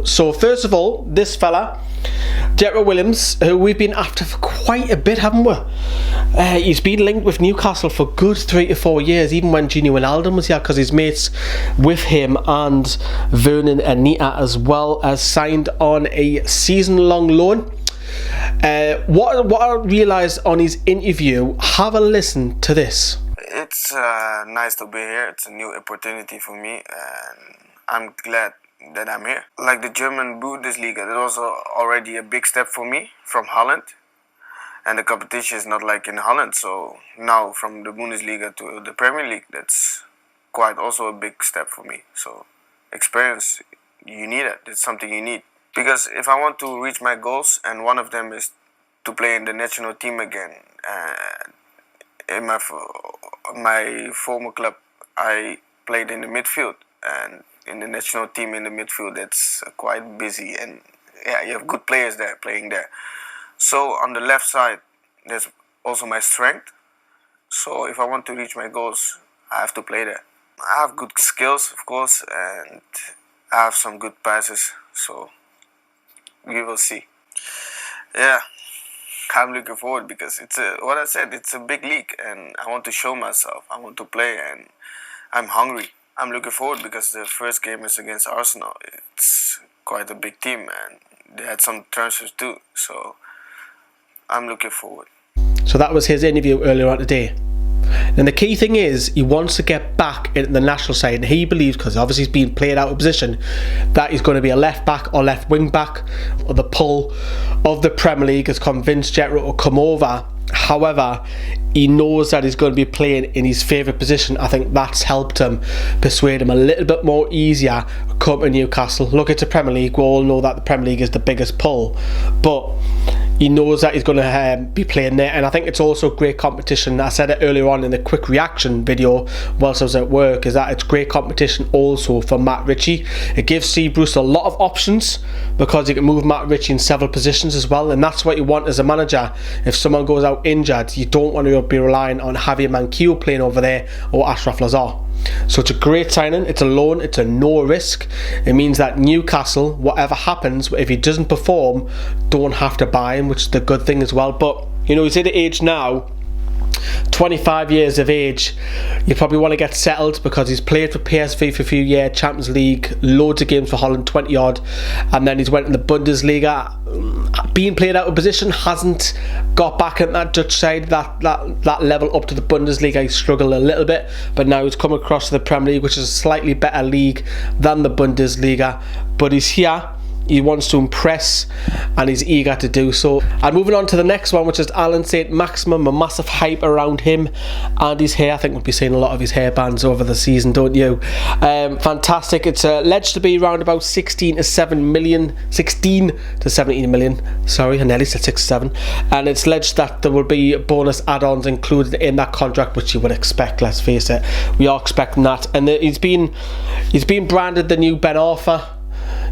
So first of all, this fella, Jetro Willems, who we've been after for quite a bit, haven't we? He's been linked with Newcastle for good 3 to 4 years, even when Jetro Willems was here, because his mates with him and Vernon and Nita as well as signed on a season-long loan. What I realised on his interview, have a listen to this. It's nice to be here. It's a new opportunity for me, and I'm glad that I'm here. Like the German Bundesliga, that was already a big step for me from Holland. And the competition is not like in Holland, so now from the Bundesliga to the Premier League, that's quite also a big step for me. So experience, you need it. It's something you need. Because if I want to reach my goals, and one of them is to play in the national team again, in my former club, I played in the midfield, and in the national team in the midfield, that's quite busy, and yeah, you have good players there playing there. So on the left side, there's also my strength. So if I want to reach my goals, I have to play there. I have good skills, of course, and I have some good passes. So we will see. Yeah, I'm looking forward because it's what I said. It's a big league, and I want to show myself. I want to play, and I'm hungry. I'm looking forward because the first game is against Arsenal. It's quite a big team, and they had some transfers too. So I'm looking forward. So that was his interview earlier on today. And the key thing is he wants to get back into the national side, and he believes, because obviously he's been played out of position, that he's going to be a left back or left wing back, or the pull of the Premier League has convinced Jetro to come over. However, he knows that he's going to be playing in his favourite position. I think that's helped him persuade him a little bit more easier to come to Newcastle. Look, it's the Premier League. We all know that the Premier League is the biggest pull, but he knows that he's going to be playing there, and I think it's also great competition. I said it earlier on in the quick reaction video whilst I was at work, is that it's great competition also for Matt Ritchie. It gives Steve Bruce a lot of options because he can move Matt Ritchie in several positions as well, and that's what you want as a manager. If someone goes out injured, you don't want to be relying on Javier Manquillo playing over there or Ashraf Lazar. So it's a great signing, it's a loan, it's a no risk. It means that Newcastle, whatever happens, if he doesn't perform, don't have to buy him, which is the good thing as well. But you know, he's at the age now, 25 years of age, you probably want to get settled because he's played for PSV for a few years, Champions League, loads of games for Holland, 20 odd, and then he's went in the Bundesliga, being played out of position, hasn't got back at that Dutch side, that level up to the Bundesliga. He struggled a little bit, but now he's come across to the Premier League, which is a slightly better league than the Bundesliga, but he's here. He wants to impress and he's eager to do so. And moving on to the next one, which is Allan St-Maximin, a massive hype around him and his hair. I think we'll be seeing a lot of his hair bands over the season, don't you? Fantastic. It's alleged to be around about 16 to 17 million. Sorry, I nearly said 6 to 7. And it's alleged that there will be bonus add-ons included in that contract, which you would expect, let's face it. We are expecting that. And he's been branded the new Ben Arthur.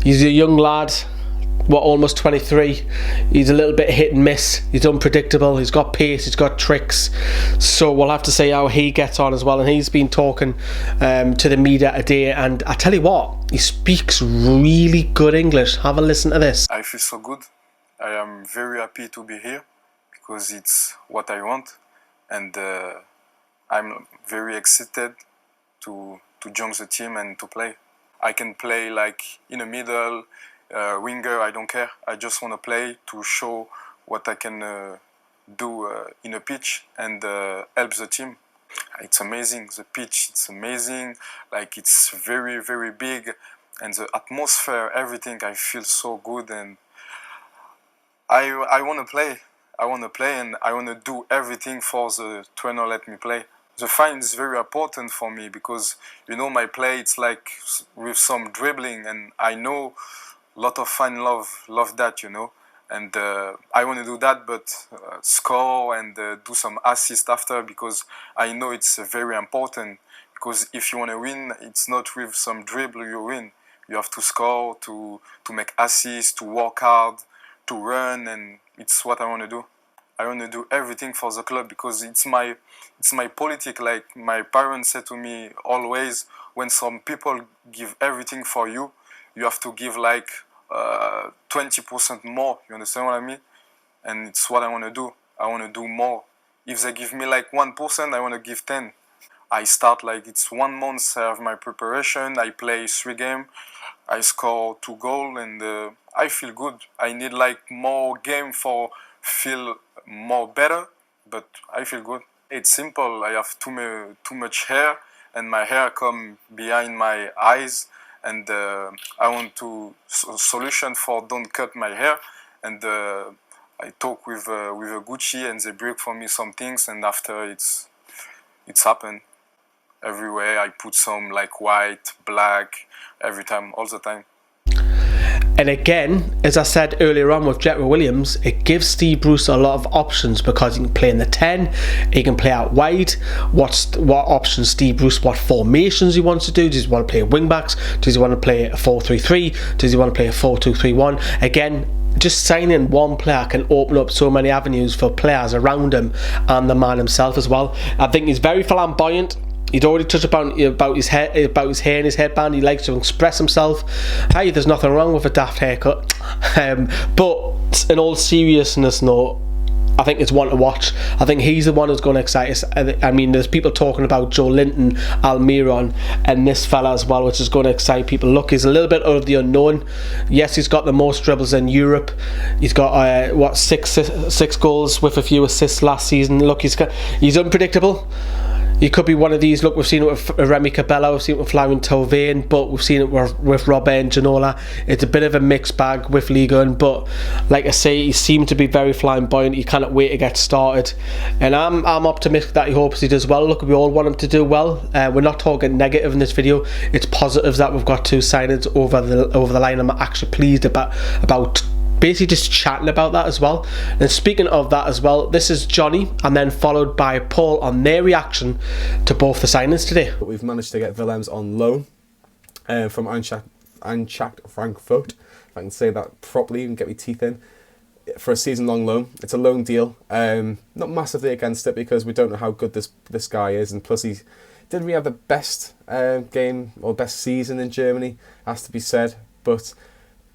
He's a young lad, almost 23. He's a little bit hit and miss. He's unpredictable. He's got pace. He's got tricks. So we'll have to see how he gets on as well. And he's been talking to the media today. And I tell you what, he speaks really good English. Have a listen to this. I feel so good. I am very happy to be here because it's what I want. And I'm very excited to join the team and to play. I can play like in the middle, winger, I don't care. I just want to play to show what I can do in a pitch and help the team. It's amazing, the pitch, it's amazing. Like it's very, very big, and the atmosphere, everything, I feel so good, and I want to play. I want to play, and I want to do everything for the trainer let me play. The fine is very important for me because, you know, my play, it's like with some dribbling, and I know a lot of fans love that, you know. And I want to do that, but score and do some assist after, because I know it's very important. Because if you want to win, it's not with some dribble you win. You have to score, to make assists, to work hard, to run, and it's what I want to do. I want to do everything for the club because it's my politic. Like my parents said to me always, when some people give everything for you, you have to give like 20% more. You understand what I mean? And it's what I want to do. I want to do more. If they give me like 1%, I want to give 10. I start like it's 1 month. I have my preparation. I play 3 games. I score 2 goals, and I feel good. I need like more game for feel more better, but I feel good. It's simple. I have too much hair, and my hair come behind my eyes, and I want to solution for don't cut my hair, and I talk with a Gucci, and they break for me some things, and after it's happened. Everywhere I put some like white, black, every time, all the time. And again, as I said earlier on with Jetro Willems, it gives Steve Bruce a lot of options because he can play in the 10, he can play out wide. What options Steve Bruce, what formations he wants to do. Does he want to play wing backs? Does he want to play a 4-3-3? Does he want to play a 4-2-3-1? Again, just signing one player can open up so many avenues for players around him and the man himself as well. I think he's very flamboyant. He'd already touched about his hair and his headband. He likes to express himself. Hey, there's nothing wrong with a daft haircut. But in all seriousness, no, I think it's one to watch. I think he's the one who's going to excite us. I mean, there's people talking about Joe Linton, Almiron, and this fella as well, which is going to excite people. Look, he's a little bit out of the unknown. Yes, he's got the most dribbles in Europe. He's got six goals with a few assists last season. Look, he's unpredictable. He could be one of these. Look, we've seen it with Remy Cabella, we've seen it with Florian Thauvin, but we've seen it with Robert Ginola. It's a bit of a mixed bag with Liga 1, but like I say, he seemed to be very flamboyant. He cannot wait to get started, and I'm optimistic that he hopes he does well. Look, we all want him to do well. We're not talking negative in this video. It's positives that we've got 2 signings over the line. I'm actually pleased about basically just chatting about that as well. And speaking of that as well, this is Johnny and then followed by Paul on their reaction to both the signings today. We've managed to get Willems on loan from Eintracht Frankfurt, if I can say that properly and get my teeth in, for a season-long loan. It's a loan deal. Not massively against it because we don't know how good this guy is, and plus he didn't really have the best game or best season in Germany, has to be said, but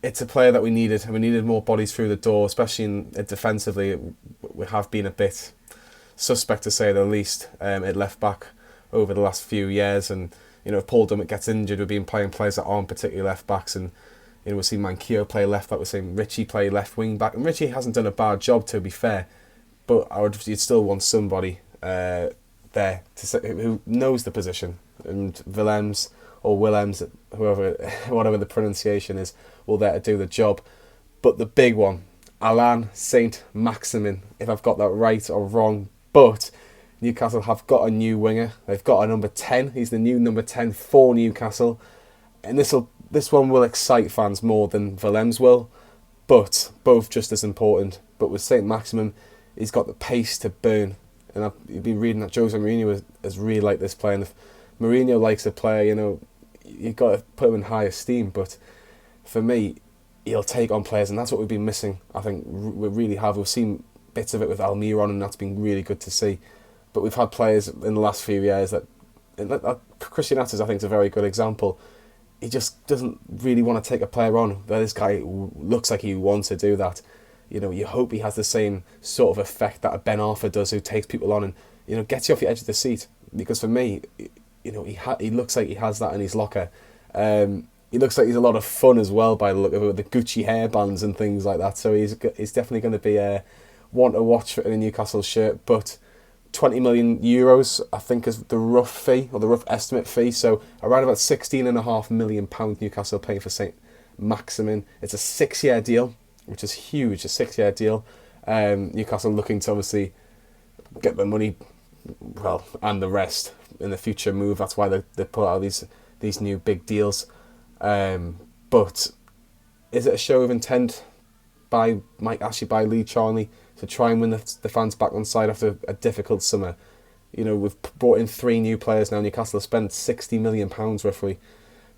it's a player that we needed, and we needed more bodies through the door, especially defensively. We have been a bit suspect, to say the least, at left back over the last few years. And if Paul Dummett gets injured, we've been playing players that aren't particularly left backs, and we've seen Manquillo play left back, we're seeing Richie play left wing back, and Richie hasn't done a bad job, to be fair, but you'd still want somebody there who knows the position, and Willems or Willems, whatever the pronunciation is, will there to do the job. But the big one, Allan St-Maximin, if I've got that right or wrong, but Newcastle have got a new winger. They've got a number 10. He's the new number 10 for Newcastle, and this one will excite fans more than Willems will, but both just as important. But with Saint-Maximin, he's got the pace to burn, and you've been reading that Jose Mourinho has really liked this player. And if Mourinho likes a player, you've got to put him in high esteem, but for me, he'll take on players, and that's what we've been missing. I think we really have. We've seen bits of it with Almiron, and that's been really good to see. But we've had players in the last few years that Christian Attes, I think, is a very good example. He just doesn't really want to take a player on. This guy looks like he wants to do that. You hope he has the same sort of effect that a Ben Arfa does, who takes people on and gets you off the edge of the seat. Because for me, he looks like he has that in his locker. He looks like he's a lot of fun as well by the look of it, with the Gucci hairbands and things like that. So he's definitely going to be one to watch in a Newcastle shirt. But 20 million euros, I think, is the rough fee, or the rough estimate fee. So around about £16.5 million Newcastle paying for Saint-Maximin. It's a 6-year deal, which is huge, a 6-year deal. Newcastle looking to obviously get the money, and the rest in the future move. That's why they put out these new big deals. But is it a show of intent by Mike Ashley, by Lee Charnley, to try and win the fans back on side after a difficult summer? We've brought in 3 new players now. Newcastle have spent £60 million roughly.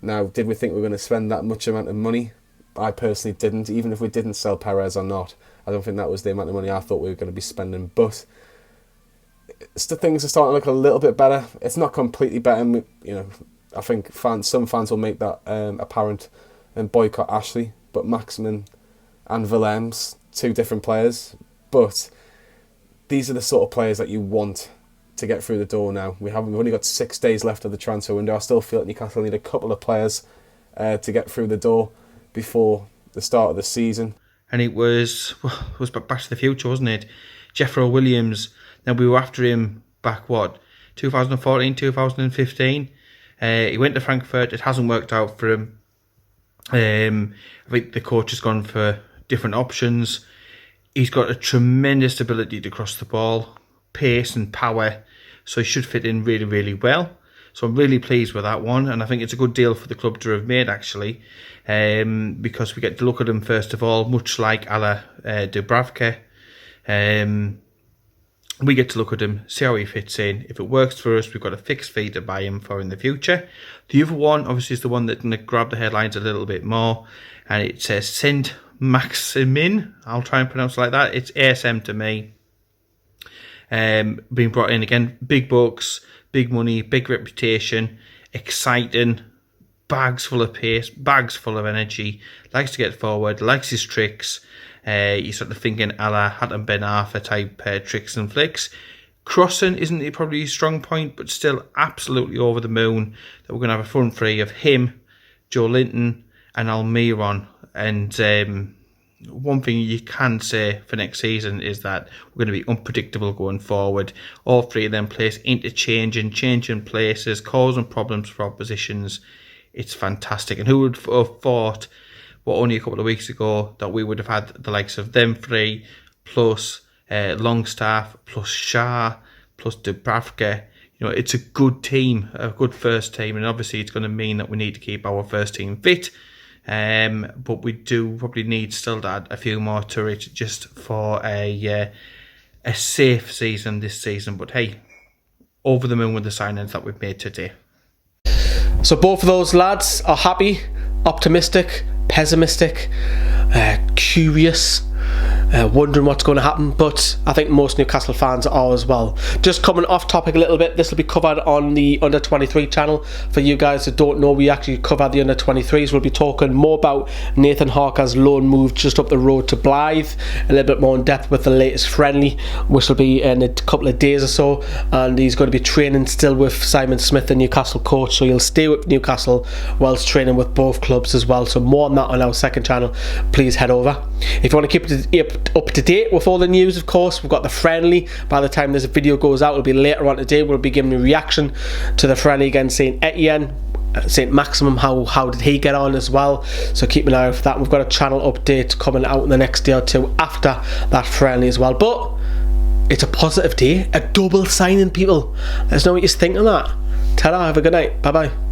Now, did we think we were going to spend that much amount of money? I personally didn't. Even if we didn't sell Perez or not, I don't think that was the amount of money I thought we were going to be spending. But things are starting to look a little bit better. It's not completely better. I think some fans will make that apparent and boycott Ashley. but Maximin and Willems, 2 different players. But these are the sort of players that you want to get through the door now. We've only got 6 days left of the transfer window. I still feel like Newcastle need a couple of players to get through the door before the start of the season. And it was Back to the Future, wasn't it? Jetro Willems. Now, we were after him back, 2014, 2015. He went to Frankfurt. It hasn't worked out for him. I think the coach has gone for different options. He's got a tremendous ability to cross the ball, pace and power, so he should fit in really, really well. So I'm really pleased with that one, and I think it's a good deal for the club to have made, actually, because we get to look at him first of all, much like a la Dubravka. We get to look at him, see how he fits in. If it works for us, we've got a fixed fee to buy him for in the future. The other one, obviously, is the one that's going to grab the headlines a little bit more, and it says Saint-Maximin. I'll try and pronounce it like that. It's ASM to me. Being brought in again, big bucks, big money, big reputation, exciting, bags full of pace, bags full of energy, likes to get forward, likes his tricks. You're sort of thinking a la Hatem Ben Arfa type tricks and flicks. Crossing isn't probably his strong point, but still absolutely over the moon that we're going to have a front three of him, Joe Linton and Almiron. And one thing you can say for next season is that we're going to be unpredictable going forward. All 3 of them players interchanging, changing places, causing problems for oppositions. It's fantastic. And who would have thought, only a couple of weeks ago, that we would have had the likes of them 3, plus Longstaff, plus Shah, plus Dubravka. It's a good team, a good first team, and obviously it's going to mean that we need to keep our first team fit. But we do probably need still to add a few more to it just for a safe season this season. But hey, over the moon with the signings that we've made today. So both of those lads are happy, optimistic, pessimistic, curious, wondering what's going to happen, but I think most Newcastle fans are as well. Just coming off topic a little bit, this will be covered on the Under 23 channel. For you guys that don't know, we actually cover the Under 23s. We'll be talking more about Nathan Harker's loan move just up the road to Blythe, a little bit more in depth with the latest friendly, which will be in a couple of days or so, and he's going to be training still with Simon Smith, the Newcastle coach, so he'll stay with Newcastle whilst training with both clubs as well. So more on that on our second channel. Please head over. If you want to keep it up to date with all the news, of course, we've got the friendly. By the time this video goes out, it'll be later on today. We'll be giving a reaction to the friendly against Saint-Etienne, Saint-Maximin. How did he get on as well? So keep an eye out for that. We've got a channel update coming out in the next day or two after that friendly as well. But it's a positive day, a double signing, people. Let us know what you think of that. Ta-ra, have a good night. Bye bye.